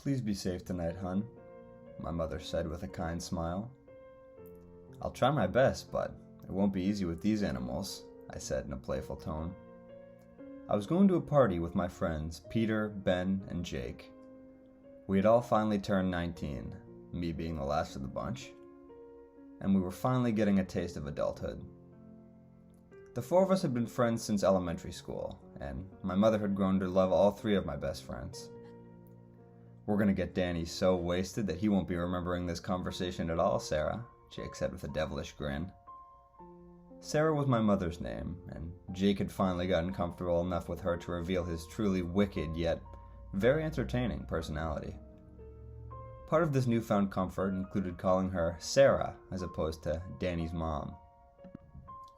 "Please be safe tonight, hun," my mother said with a kind smile. "I'll try my best, but it won't be easy with these animals," I said in a playful tone. I was going to a party with my friends Peter, Ben, and Jake. We had all finally turned 19, me being the last of the bunch, and we were finally getting a taste of adulthood. The four of us had been friends since elementary school, and my mother had grown to love all three of my best friends. "We're gonna get Danny so wasted that he won't be remembering this conversation at all, Sarah," Jake said with a devilish grin. Sarah was my mother's name, and Jake had finally gotten comfortable enough with her to reveal his truly wicked yet very entertaining personality. Part of this newfound comfort included calling her Sarah as opposed to Danny's mom.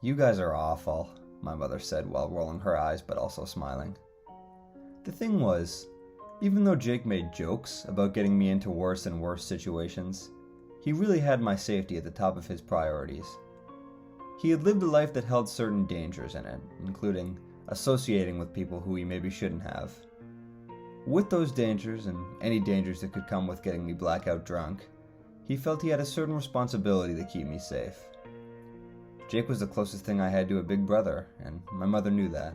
"You guys are awful," my mother said while rolling her eyes but also smiling. The thing was, even though Jake made jokes about getting me into worse and worse situations, he really had my safety at the top of his priorities. He had lived a life that held certain dangers in it, including associating with people who he maybe shouldn't have. With those dangers, and any dangers that could come with getting me blackout drunk, he felt he had a certain responsibility to keep me safe. Jake was the closest thing I had to a big brother, and my mother knew that.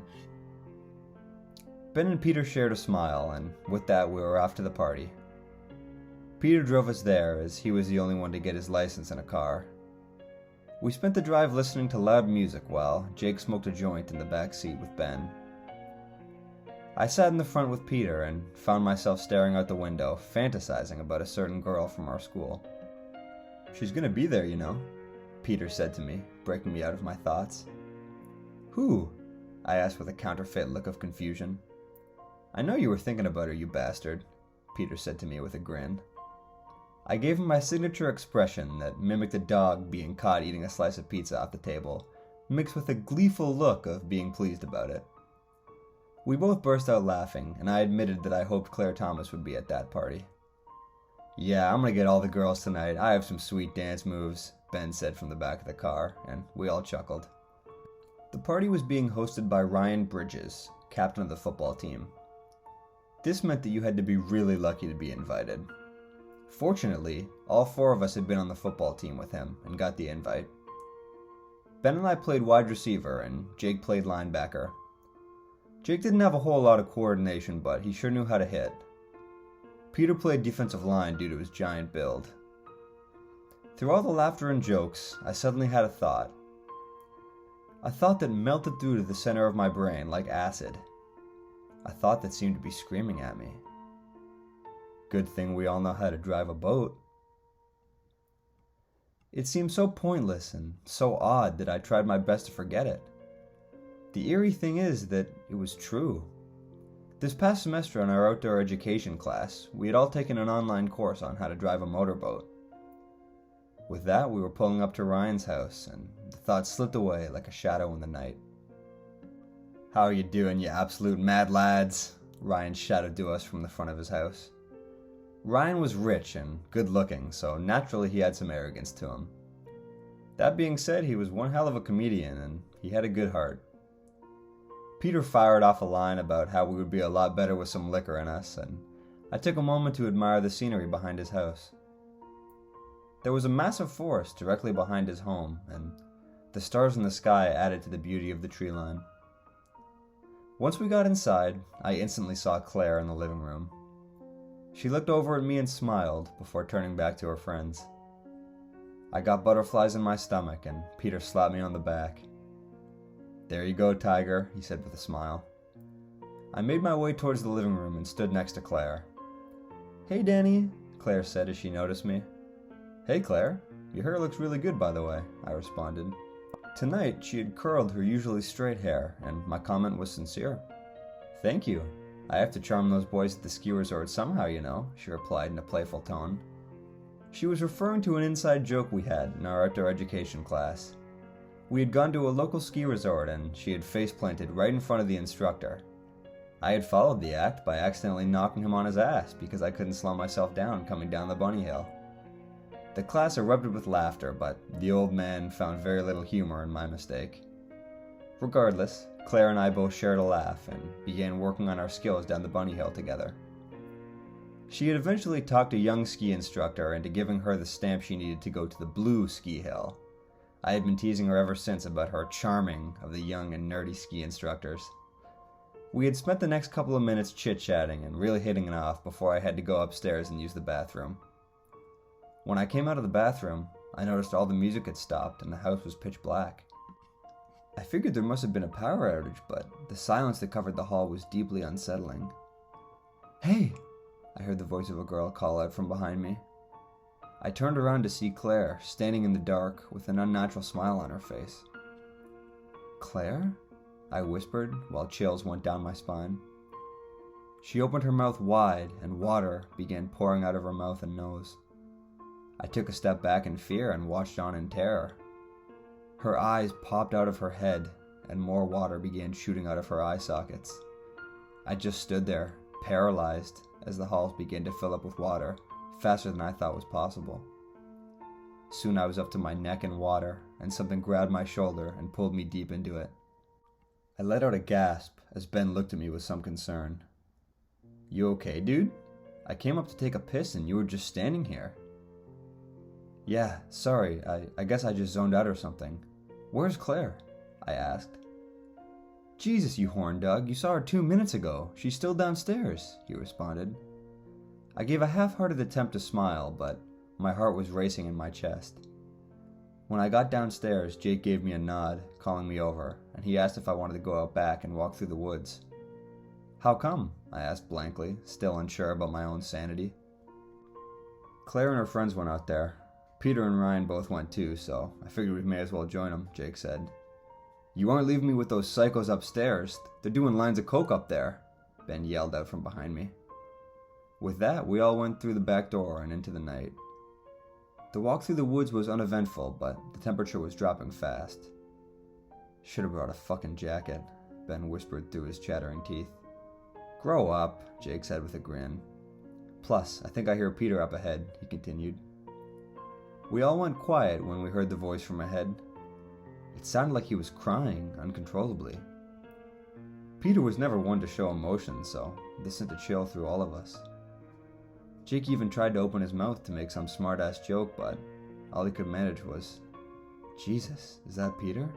Ben and Peter shared a smile, and with that we were off to the party. Peter drove us there, as he was the only one to get his license in a car. We spent the drive listening to loud music while Jake smoked a joint in the back seat with Ben. I sat in the front with Peter and found myself staring out the window, fantasizing about a certain girl from our school. "She's gonna be there, you know," Peter said to me, breaking me out of my thoughts. "Who?" I asked with a counterfeit look of confusion. "I know you were thinking about her, you bastard," Peter said to me with a grin. I gave him my signature expression that mimicked a dog being caught eating a slice of pizza off the table, mixed with a gleeful look of being pleased about it. We both burst out laughing, and I admitted that I hoped Claire Thomas would be at that party. "Yeah, I'm gonna get all the girls tonight. I have some sweet dance moves," Ben said from the back of the car, and we all chuckled. The party was being hosted by Ryan Bridges, captain of the football team. This meant that you had to be really lucky to be invited. Fortunately, all four of us had been on the football team with him and got the invite. Ben and I played wide receiver, and Jake played linebacker. Jake didn't have a whole lot of coordination, but he sure knew how to hit. Peter played defensive line due to his giant build. Through all the laughter and jokes, I suddenly had a thought. A thought that melted through to the center of my brain like acid. A thought that seemed to be screaming at me. Good thing we all know how to drive a boat. It seemed so pointless and so odd that I tried my best to forget it. The eerie thing is that it was true. This past semester in our outdoor education class, we had all taken an online course on how to drive a motorboat. With that, we were pulling up to Ryan's house, and the thought slipped away like a shadow in the night. "How are you doing, you absolute mad lads?" Ryan shouted to us from the front of his house. Ryan was rich and good-looking, so naturally he had some arrogance to him. That being said, he was one hell of a comedian, and he had a good heart. Peter fired off a line about how we would be a lot better with some liquor in us, and I took a moment to admire the scenery behind his house. There was a massive forest directly behind his home, and the stars in the sky added to the beauty of the tree line. Once we got inside, I instantly saw Claire in the living room. She looked over at me and smiled before turning back to her friends. I got butterflies in my stomach, and Peter slapped me on the back. "There you go, Tiger," he said with a smile. I made my way towards the living room and stood next to Claire. "Hey, Danny," Claire said as she noticed me. "Hey, Claire. Your hair looks really good, by the way," I responded. Tonight, she had curled her usually straight hair, and my comment was sincere. "Thank you. I have to charm those boys at the ski resort somehow, you know," she replied in a playful tone. She was referring to an inside joke we had in our outdoor education class. We had gone to a local ski resort, and she had face-planted right in front of the instructor. I had followed the act by accidentally knocking him on his ass because I couldn't slow myself down coming down the bunny hill. The class erupted with laughter, but the old man found very little humor in my mistake. Regardless, Claire and I both shared a laugh and began working on our skills down the bunny hill together. She had eventually talked a young ski instructor into giving her the stamp she needed to go to the blue ski hill. I had been teasing her ever since about her charming of the young and nerdy ski instructors. We had spent the next couple of minutes chit-chatting and really hitting it off before I had to go upstairs and use the bathroom. When I came out of the bathroom, I noticed all the music had stopped and the house was pitch black. I figured there must have been a power outage, but the silence that covered the hall was deeply unsettling. "Hey!" I heard the voice of a girl call out from behind me. I turned around to see Claire, standing in the dark with an unnatural smile on her face. "Claire?" I whispered while chills went down my spine. She opened her mouth wide and water began pouring out of her mouth and nose. I took a step back in fear and watched on in terror. Her eyes popped out of her head and more water began shooting out of her eye sockets. I just stood there, paralyzed, as the halls began to fill up with water, faster than I thought was possible. Soon I was up to my neck in water, and something grabbed my shoulder and pulled me deep into it. I let out a gasp as Ben looked at me with some concern. "You okay, dude? I came up to take a piss and you were just standing here." "Yeah, sorry, I guess I just zoned out or something. Where's Claire?" I asked. "Jesus, you horn dog, you saw her 2 minutes ago. She's still downstairs," he responded. I gave a half-hearted attempt to smile, but my heart was racing in my chest. When I got downstairs, Jake gave me a nod, calling me over, and he asked if I wanted to go out back and walk through the woods. "How come?" I asked blankly, still unsure about my own sanity. "Claire and her friends went out there. Peter and Ryan both went too, so I figured we may as well join them," Jake said. "You aren't leaving me with those psychos upstairs. They're doing lines of coke up there," Ben yelled out from behind me. With that, we all went through the back door and into the night. The walk through the woods was uneventful, but the temperature was dropping fast. "Should have brought a fucking jacket," Ben whispered through his chattering teeth. "Grow up," Jake said with a grin. "Plus, I think I hear Peter up ahead," he continued. We all went quiet when we heard the voice from ahead. It sounded like he was crying uncontrollably. Peter was never one to show emotion, so this sent a chill through all of us. Jake even tried to open his mouth to make some smart-ass joke, but all he could manage was, "Jesus, is that Peter?"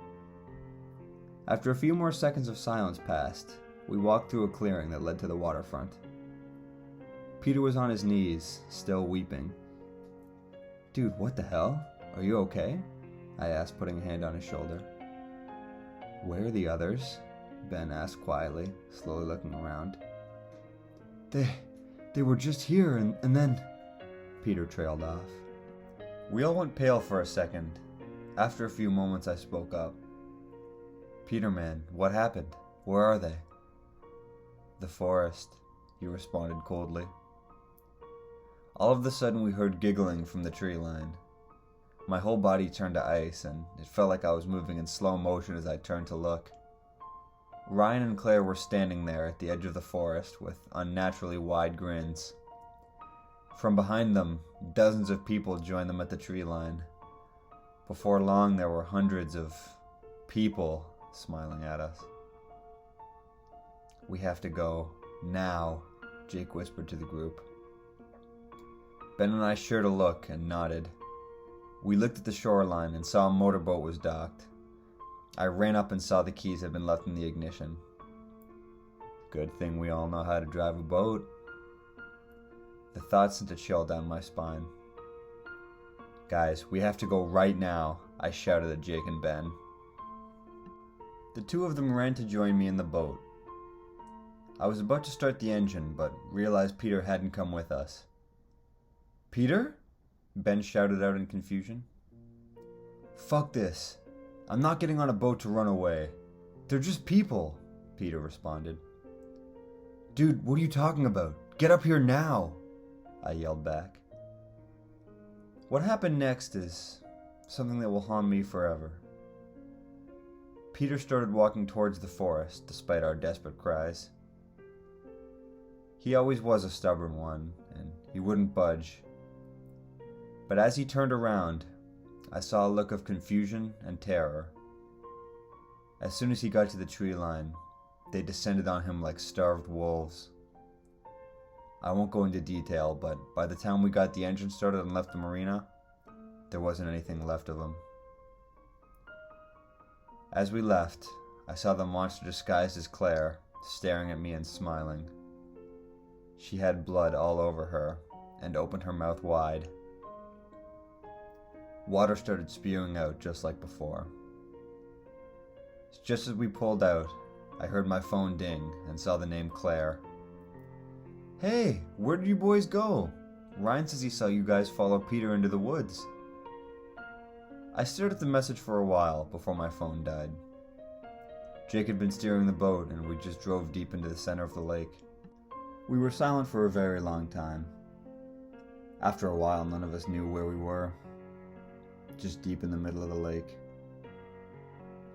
After a few more seconds of silence passed, we walked through a clearing that led to the waterfront. Peter was on his knees, still weeping. "Dude, what the hell? Are you okay?" I asked, putting a hand on his shoulder. "Where are the others?" Ben asked quietly, slowly looking around. They were just here, and then..." Peter trailed off. We all went pale for a second. After a few moments, I spoke up. "Peter, man, what happened? Where are they?" "The forest," he responded coldly. All of a sudden, we heard giggling from the tree line. My whole body turned to ice, and it felt like I was moving in slow motion as I turned to look. Ryan and Claire were standing there at the edge of the forest with unnaturally wide grins. From behind them, dozens of people joined them at the tree line. Before long, there were hundreds of people smiling at us. "We have to go, now," Jake whispered to the group. Ben and I shared a look and nodded. We looked at the shoreline and saw a motorboat was docked. I ran up and saw the keys had been left in the ignition. Good thing we all know how to drive a boat. The thought sent a chill down my spine. "Guys, we have to go right now," I shouted at Jake and Ben. The two of them ran to join me in the boat. I was about to start the engine, but realized Peter hadn't come with us. "Peter?" Ben shouted out in confusion. "Fuck this. I'm not getting on a boat to run away. They're just people," Peter responded. "Dude, what are you talking about? Get up here now," I yelled back. What happened next is something that will haunt me forever. Peter started walking towards the forest despite our desperate cries. He always was a stubborn one, and he wouldn't budge. But as he turned around, I saw a look of confusion and terror. As soon as he got to the tree line, they descended on him like starved wolves. I won't go into detail, but by the time we got the engine started and left the marina, there wasn't anything left of him. As we left, I saw the monster disguised as Claire, staring at me and smiling. She had blood all over her, and opened her mouth wide. Water started spewing out just like before. Just as we pulled out, I heard my phone ding and saw the name Claire. "Hey, where did you boys go? Ryan says he saw you guys follow Peter into the woods." I stared at the message for a while before my phone died. Jake had been steering the boat and we just drove deep into the center of the lake. We were silent for a very long time. After a while, none of us knew where we were. Just deep in the middle of the lake.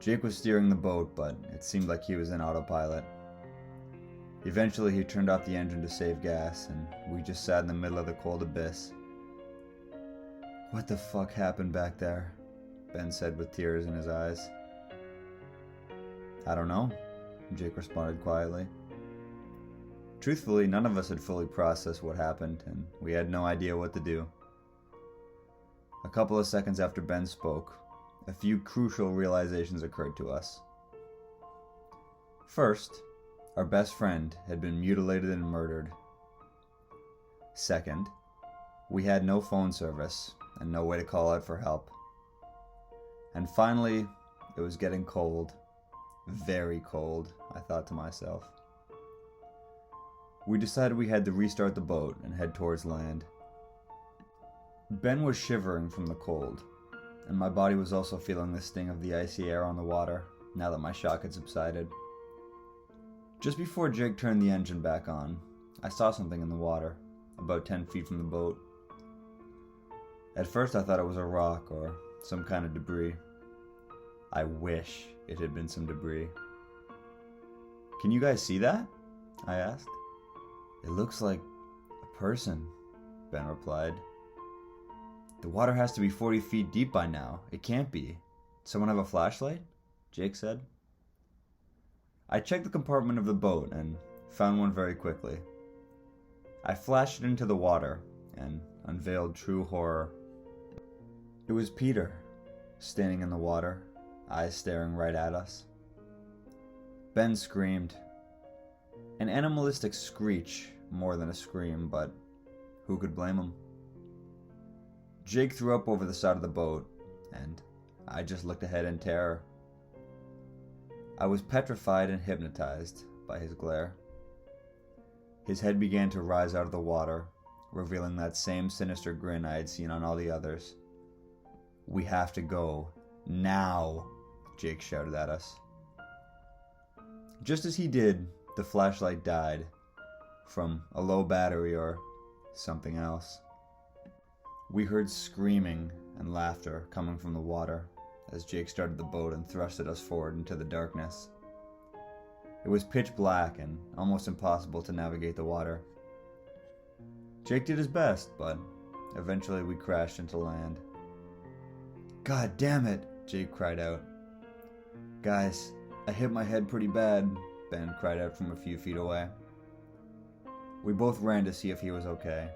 Jake was steering the boat, but it seemed like he was in autopilot. Eventually, he turned off the engine to save gas, and we just sat in the middle of the cold abyss. "What the fuck happened back there?" Ben said with tears in his eyes. "I don't know," Jake responded quietly. Truthfully, none of us had fully processed what happened, and we had no idea what to do. A couple of seconds after Ben spoke, a few crucial realizations occurred to us. First, our best friend had been mutilated and murdered. Second, we had no phone service and no way to call out for help. And finally, it was getting cold. Very cold, I thought to myself. We decided we had to restart the boat and head towards land. Ben was shivering from the cold, and my body was also feeling the sting of the icy air on the water now that my shock had subsided. Just before Jake turned the engine back on, I saw something in the water, about 10 feet from the boat. At first I thought it was a rock or some kind of debris. I wish it had been some debris. "Can you guys see that?" I asked. "It looks like a person," Ben replied. "The water has to be 40 feet deep by now. It can't be. Someone have a flashlight?" Jake said. I checked the compartment of the boat and found one very quickly. I flashed it into the water and unveiled true horror. It was Peter, standing in the water, eyes staring right at us. Ben screamed. An animalistic screech more than a scream, but who could blame him? Jake threw up over the side of the boat, and I just looked ahead in terror. I was petrified and hypnotized by his glare. His head began to rise out of the water, revealing that same sinister grin I had seen on all the others. "We have to go, now," Jake shouted at us. Just as he did, the flashlight died, from a low battery or something else. We heard screaming and laughter coming from the water as Jake started the boat and thrusted us forward into the darkness. It was pitch black and almost impossible to navigate the water. Jake did his best, but eventually we crashed into land. "God damn it," Jake cried out. "Guys, I hit my head pretty bad," Ben cried out from a few feet away. We both ran to see if he was okay.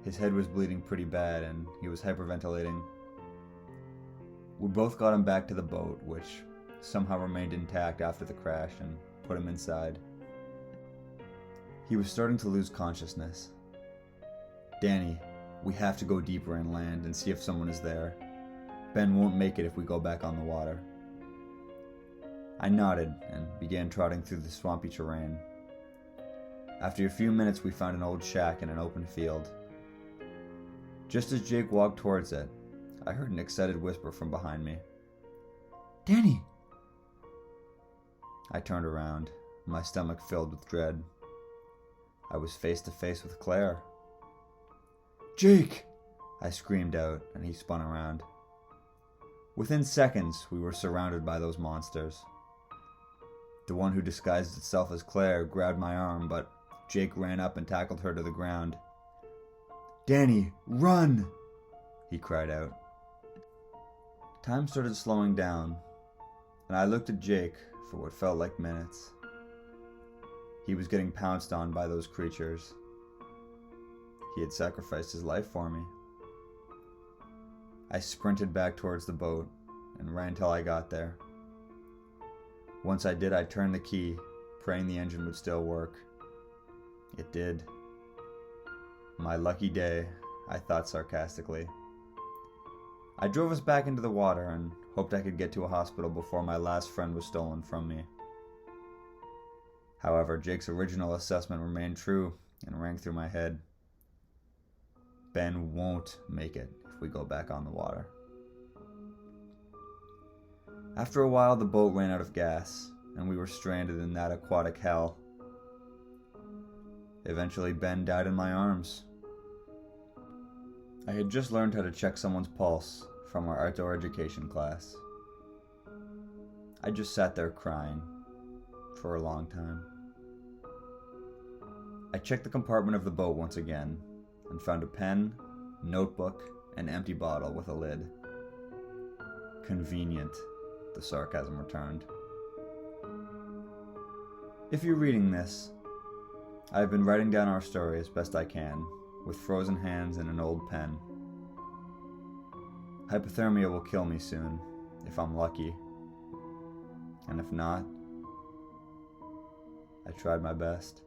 His head was bleeding pretty bad and he was hyperventilating. We both got him back to the boat, which somehow remained intact after the crash, and put him inside. He was starting to lose consciousness. "Danny, we have to go deeper inland and see if someone is there. Ben won't make it if we go back on the water." I nodded and began trotting through the swampy terrain. After a few minutes, we found an old shack in an open field. Just as Jake walked towards it, I heard an excited whisper from behind me. "Danny!" I turned around, my stomach filled with dread. I was face to face with Claire. "Jake!" I screamed out, and he spun around. Within seconds, we were surrounded by those monsters. The one who disguised itself as Claire grabbed my arm, but Jake ran up and tackled her to the ground. "Danny, run!" he cried out. Time started slowing down, and I looked at Jake for what felt like minutes. He was getting pounced on by those creatures, he had sacrificed his life for me. I sprinted back towards the boat and ran till I got there. Once I did, I turned the key, praying the engine would still work. It did. My lucky day, I thought sarcastically. I drove us back into the water and hoped I could get to a hospital before my last friend was stolen from me. However, Jake's original assessment remained true and rang through my head. Ben won't make it if we go back on the water. After a while, the boat ran out of gas, and we were stranded in that aquatic hell. Eventually, Ben died in my arms. I had just learned how to check someone's pulse from our outdoor education class. I just sat there crying for a long time. I checked the compartment of the boat once again and found a pen, notebook, and empty bottle with a lid. Convenient, the sarcasm returned. If you're reading this, I've been writing down our story as best I can, with frozen hands and an old pen. Hypothermia will kill me soon, if I'm lucky. And if not, I tried my best.